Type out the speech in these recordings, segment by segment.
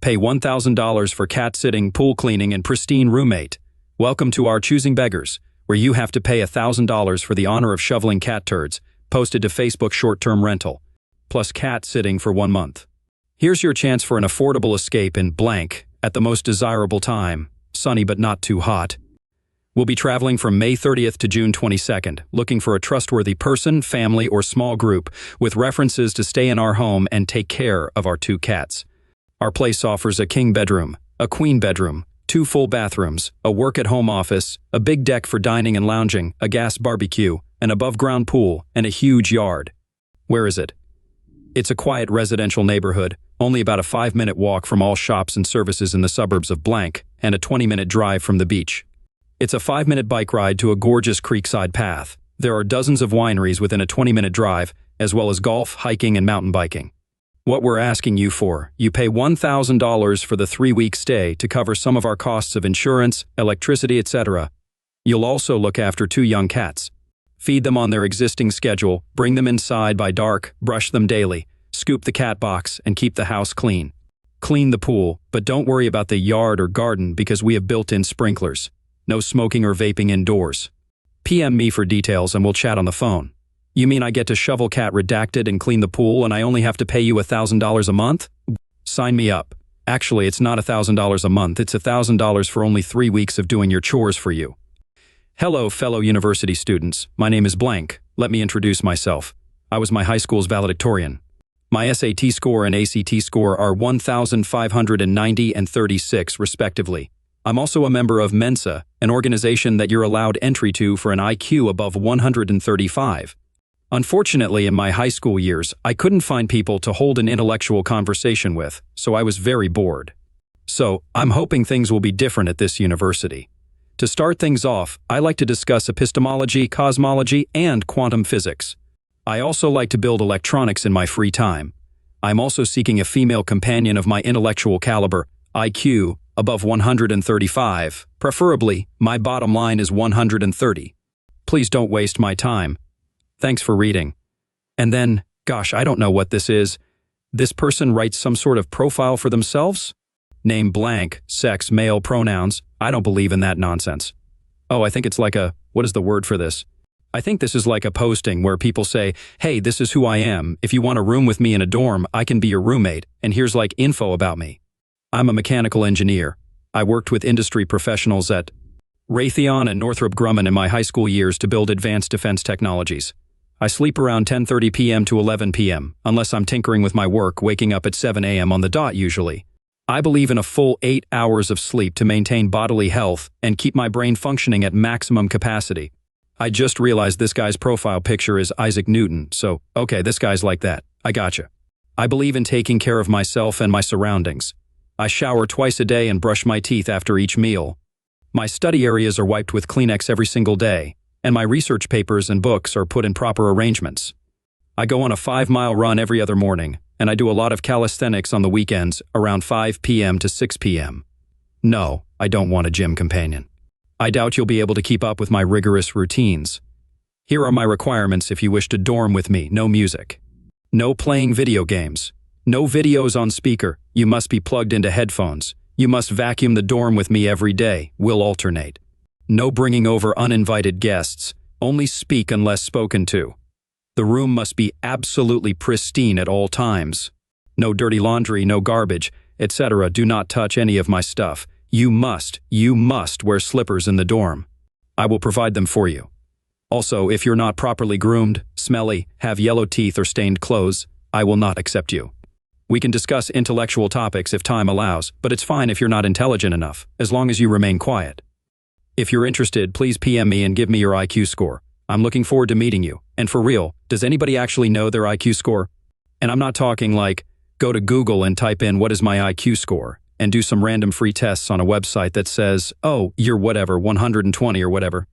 Pay $1,000 for cat sitting, pool cleaning, and pristine roommate. Welcome to our Choosing Beggars, where you have to pay $1,000 for the honor of shoveling cat turds, posted to Facebook short-term rental, plus cat sitting for 1 month. Here's your chance for an affordable escape in blank at the most desirable time, sunny but not too hot. We'll be traveling from May 30th to June 22nd, looking for a trustworthy person, family, or small group with references to stay in our home and take care of our 2 cats. Our place offers a king bedroom, a queen bedroom, 2 full bathrooms, a work-at-home office, a big deck for dining and lounging, a gas barbecue, an above-ground pool, and a huge yard. Where is it? It's a quiet residential neighborhood, only about a 5-minute walk from all shops and services in the suburbs of blank, and a 20-minute drive from the beach. It's a 5-minute bike ride to a gorgeous creekside path. There are dozens of wineries within a 20-minute drive, as well as golf, hiking, and mountain biking. What we're asking you for, you pay $1,000 for the 3-week stay to cover some of our costs of insurance, electricity, etc. You'll also look after 2 young cats. Feed them on their existing schedule, bring them inside by dark, brush them daily, scoop the cat box, and keep the house clean. Clean the pool, but don't worry about the yard or garden because we have built-in sprinklers. No smoking or vaping indoors. PM me for details and we'll chat on the phone. You mean I get to shovel cat redacted and clean the pool and I only have to pay you $1,000 a month? Sign me up. Actually, it's not $1,000 a month, it's $1,000 for only 3 weeks of doing your chores for you. Hello, fellow university students. My name is blank. Let me introduce myself. I was my high school's valedictorian. My SAT score and ACT score are 1,590 and 36, respectively. I'm also a member of Mensa, an organization that you're allowed entry to for an IQ above 135. Unfortunately, in my high school years, I couldn't find people to hold an intellectual conversation with, so I was very bored. So, I'm hoping things will be different at this university. To start things off, I like to discuss epistemology, cosmology, and quantum physics. I also like to build electronics in my free time. I'm also seeking a female companion of my intellectual caliber, IQ, above 135. Preferably, my bottom line is 130. Please don't waste my time. Thanks for reading. And then, gosh, I don't know what this is. This person writes some sort of profile for themselves? Name blank, sex, male pronouns. I don't believe in that nonsense. Oh, I think it's like what is the word for this? I think this is like a posting where people say, hey, this is who I am. If you want a room with me in a dorm, I can be your roommate, and here's like info about me. I'm a mechanical engineer. I worked with industry professionals at Raytheon and Northrop Grumman in my high school years to build advanced defense technologies. I sleep around 10:30 p.m. to 11 p.m., unless I'm tinkering with my work, waking up at 7 a.m. on the dot usually. I believe in a full 8 hours of sleep to maintain bodily health and keep my brain functioning at maximum capacity. I just realized this guy's profile picture is Isaac Newton, so okay, this guy's like that. I gotcha. I believe in taking care of myself and my surroundings. I shower twice a day and brush my teeth after each meal. My study areas are wiped with Kleenex every single day, and my research papers and books are put in proper arrangements. I go on a 5-mile run every other morning, and I do a lot of calisthenics on the weekends around 5 p.m. to 6 p.m. No, I don't want a gym companion. I doubt you'll be able to keep up with my rigorous routines. Here are my requirements if you wish to dorm with me. No music. No playing video games. No videos on speaker. You must be plugged into headphones. You must vacuum the dorm with me every day. We'll alternate. No bringing over uninvited guests. Only speak unless spoken to. The room must be absolutely pristine at all times. No dirty laundry, no garbage, etc. Do not touch any of my stuff. You must wear slippers in the dorm. I will provide them for you. Also, if you're not properly groomed, smelly, have yellow teeth or stained clothes, I will not accept you. We can discuss intellectual topics if time allows, but it's fine if you're not intelligent enough, as long as you remain quiet. If you're interested, please PM me and give me your IQ score. I'm looking forward to meeting you. And for real, does anybody actually know their IQ score? And I'm not talking like, go to Google and type in what is my IQ score, and do some random free tests on a website that says, oh, you're whatever, 120 or whatever.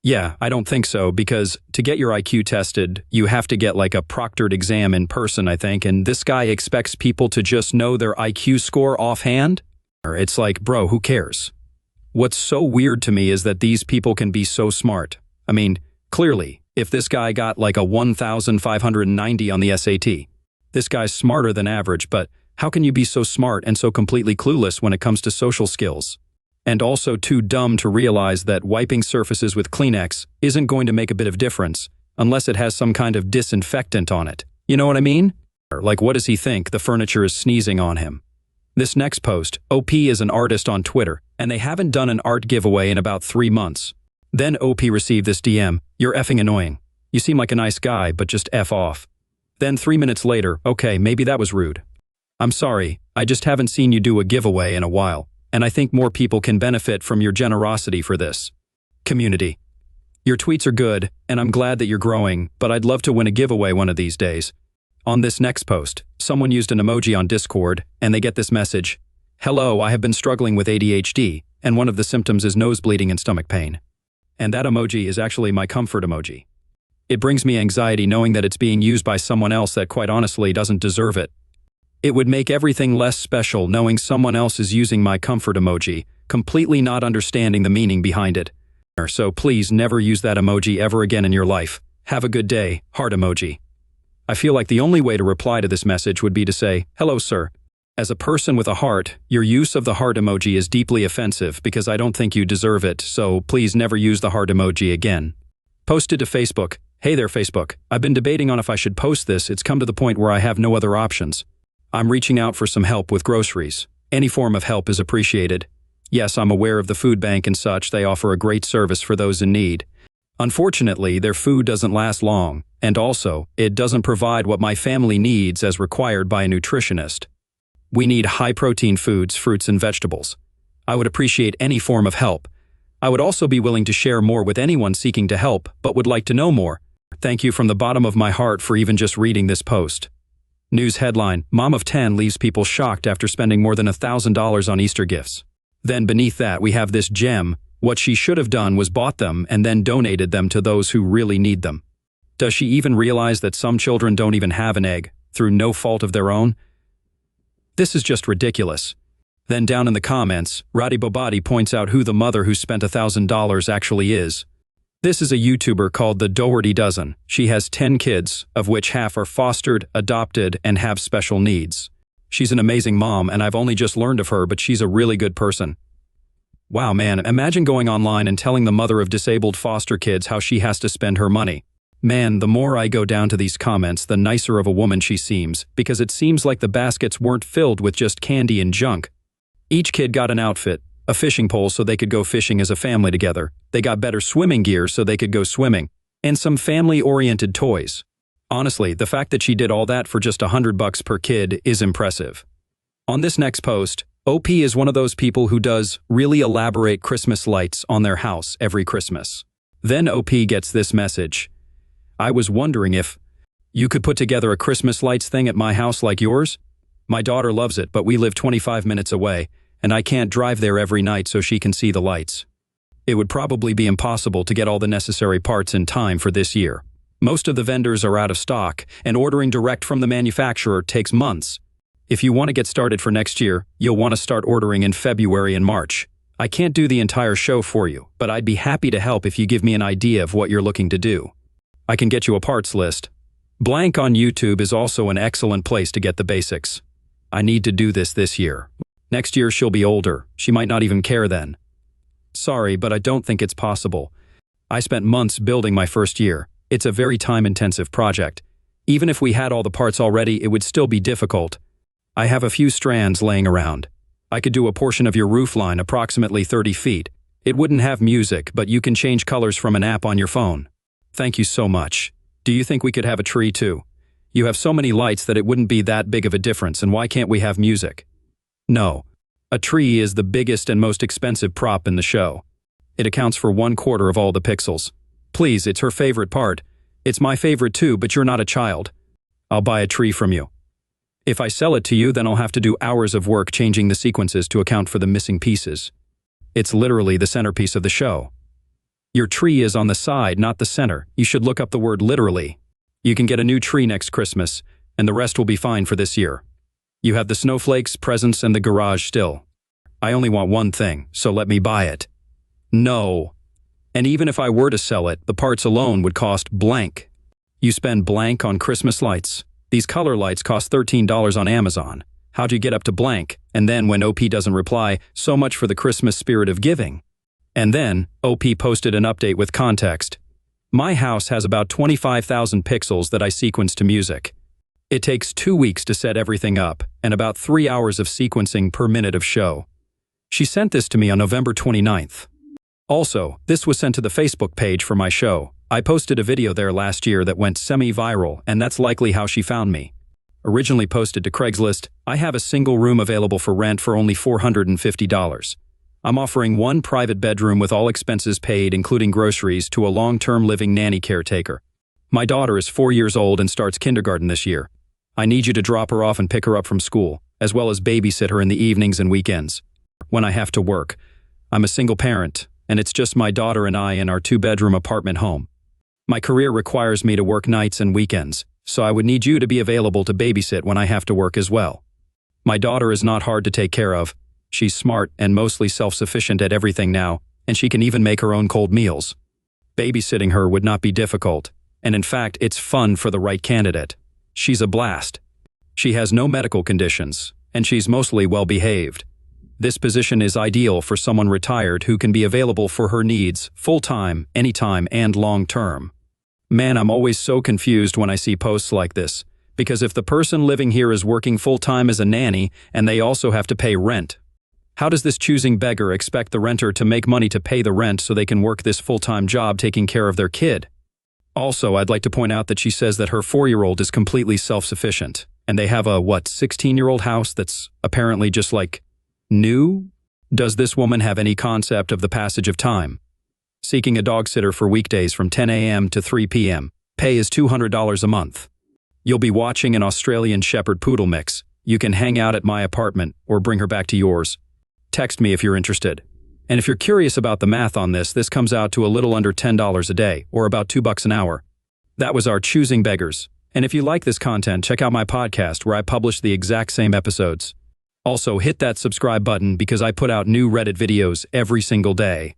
Yeah, I don't think so, because to get your IQ tested, you have to get like a proctored exam in person, I think, and this guy expects people to just know their IQ score offhand? It's like, bro, who cares? What's so weird to me is that these people can be so smart. I mean, clearly, if this guy got like a 1,590 on the SAT, this guy's smarter than average, but How can you be so smart and so completely clueless when it comes to social skills? And also too dumb to realize that wiping surfaces with Kleenex isn't going to make a bit of difference unless it has some kind of disinfectant on it. You know what I mean? Like, what does he think? The furniture is sneezing on him. This next post, OP is an artist on Twitter, and they haven't done an art giveaway in about 3 months. Then OP received this DM, "You're effing annoying. You seem like a nice guy, but just F off." Then 3 minutes later, "Okay, maybe that was rude. I'm sorry, I just haven't seen you do a giveaway in a while, and I think more people can benefit from your generosity for this. Community. Your tweets are good, and I'm glad that you're growing, but I'd love to win a giveaway one of these days." On this next post, someone used an emoji on Discord, and they get this message, "Hello, I have been struggling with ADHD, and one of the symptoms is nosebleeding and stomach pain." And that emoji is actually my comfort emoji. It brings me anxiety knowing that it's being used by someone else that quite honestly doesn't deserve it. It would make everything less special knowing someone else is using my comfort emoji, completely not understanding the meaning behind it. So please never use that emoji ever again in your life. Have a good day, heart emoji. I feel like the only way to reply to this message would be to say, "Hello, sir. As a person with a heart, your use of the heart emoji is deeply offensive because I don't think you deserve it, so please never use the heart emoji again." Posted to Facebook. "Hey there, Facebook. I've been debating on if I should post this. It's come to the point where I have no other options. I'm reaching out for some help with groceries. Any form of help is appreciated. Yes, I'm aware of the food bank and such. They offer a great service for those in need. Unfortunately, their food doesn't last long, and also, it doesn't provide what my family needs as required by a nutritionist. We need high-protein foods, fruits, and vegetables. I would appreciate any form of help. I would also be willing to share more with anyone seeking to help, but would like to know more. Thank you from the bottom of my heart for even just reading this post." News headline, "Mom of 10 leaves people shocked after spending more than $1,000 on Easter gifts." Then beneath that, we have this gem. What she should have done was bought them and then donated them to those who really need them. Does she even realize that some children don't even have an egg, through no fault of their own? This is just ridiculous. Then down in the comments, Roddy Bobati points out who the mother who spent $1,000 actually is. This is a YouTuber called the Doherty Dozen. She has 10 kids, of which half are fostered, adopted, and have special needs. She's an amazing mom, and I've only just learned of her, but she's a really good person. Wow, man, imagine going online and telling the mother of disabled foster kids how she has to spend her money. Man, the more I go down to these comments, the nicer of a woman she seems, because it seems like the baskets weren't filled with just candy and junk. Each kid got an outfit, a fishing pole so they could go fishing as a family together. They got better swimming gear so they could go swimming, and some family-oriented toys. Honestly, the fact that she did all that for just $100 per kid is impressive. On this next post, OP is one of those people who does really elaborate Christmas lights on their house every Christmas. Then OP gets this message. "I was wondering if you could put together a Christmas lights thing at my house like yours? My daughter loves it, but we live 25 minutes away, and I can't drive there every night so she can see the lights. It would probably be impossible to get all the necessary parts in time for this year. Most of the vendors are out of stock, and ordering direct from the manufacturer takes months. If you want to get started for next year, you'll want to start ordering in February and March. I can't do the entire show for you, but I'd be happy to help if you give me an idea of what you're looking to do. I can get you a parts list. Blank on YouTube is also an excellent place to get the basics. I need to do this year. Next year she'll be older. She might not even care then. Sorry, but I don't think it's possible. I spent months building my first year. It's a very time-intensive project. Even if we had all the parts already, it would still be difficult. I have a few strands laying around. I could do a portion of your roof line approximately 30 feet. It wouldn't have music, but you can change colors from an app on your phone. Thank you so much. Do you think we could have a tree too? You have so many lights that it wouldn't be that big of a difference, and why can't we have music? No. A tree is the biggest and most expensive prop in the show. It accounts for 1/4 of all the pixels. Please, it's her favorite part. It's my favorite too, but you're not a child. I'll buy a tree from you. If I sell it to you, then I'll have to do hours of work changing the sequences to account for the missing pieces. It's literally the centerpiece of the show. Your tree is on the side, not the center. You should look up the word literally. You can get a new tree next Christmas, and the rest will be fine for this year. You have the snowflakes, presents, and the garage still. I only want one thing, so let me buy it. No. And even if I were to sell it, the parts alone would cost blank. You spend blank on Christmas lights. These color lights cost $13 on Amazon. How'd you get up to blank? And then when OP doesn't reply, so much for the Christmas spirit of giving. And then, OP posted an update with context. My house has about 25,000 pixels that I sequence to music. It takes 2 weeks to set everything up, and about 3 hours of sequencing per minute of show. She sent this to me on November 29th. Also, this was sent to the Facebook page for my show. I posted a video there last year that went semi-viral, and that's likely how she found me. Originally posted to Craigslist, I have a single room available for rent for only $450. I'm offering one private bedroom with all expenses paid, including groceries, to a long-term living nanny caretaker. My daughter is 4 years old and starts kindergarten this year. I need you to drop her off and pick her up from school, as well as babysit her in the evenings and weekends. When I have to work, I'm a single parent, and it's just my daughter and I in our 2-bedroom apartment home. My career requires me to work nights and weekends, so I would need you to be available to babysit when I have to work as well. My daughter is not hard to take care of. She's smart and mostly self-sufficient at everything now, and she can even make her own cold meals. Babysitting her would not be difficult, and in fact, it's fun for the right candidate. She's a blast. She has no medical conditions, and she's mostly well-behaved. This position is ideal for someone retired who can be available for her needs full-time, anytime, and long-term. Man, I'm always so confused when I see posts like this, because if the person living here is working full-time as a nanny and they also have to pay rent, how does this choosing beggar expect the renter to make money to pay the rent so they can work this full-time job taking care of their kid? Also, I'd like to point out that she says that her 4-year-old is completely self-sufficient, and they have a, 16-year-old house that's apparently just like, new? Does this woman have any concept of the passage of time? Seeking a dog sitter for weekdays from 10 a.m. to 3 p.m. Pay is $200 a month. You'll be watching an Australian Shepherd Poodle mix. You can hang out at my apartment or bring her back to yours. Text me if you're interested. And if you're curious about the math on this comes out to a little under $10 a day, or about $2 an hour. That was our Choosing Beggars. And if you like this content, check out my podcast where I publish the exact same episodes. Also, hit that subscribe button because I put out new Reddit videos every single day.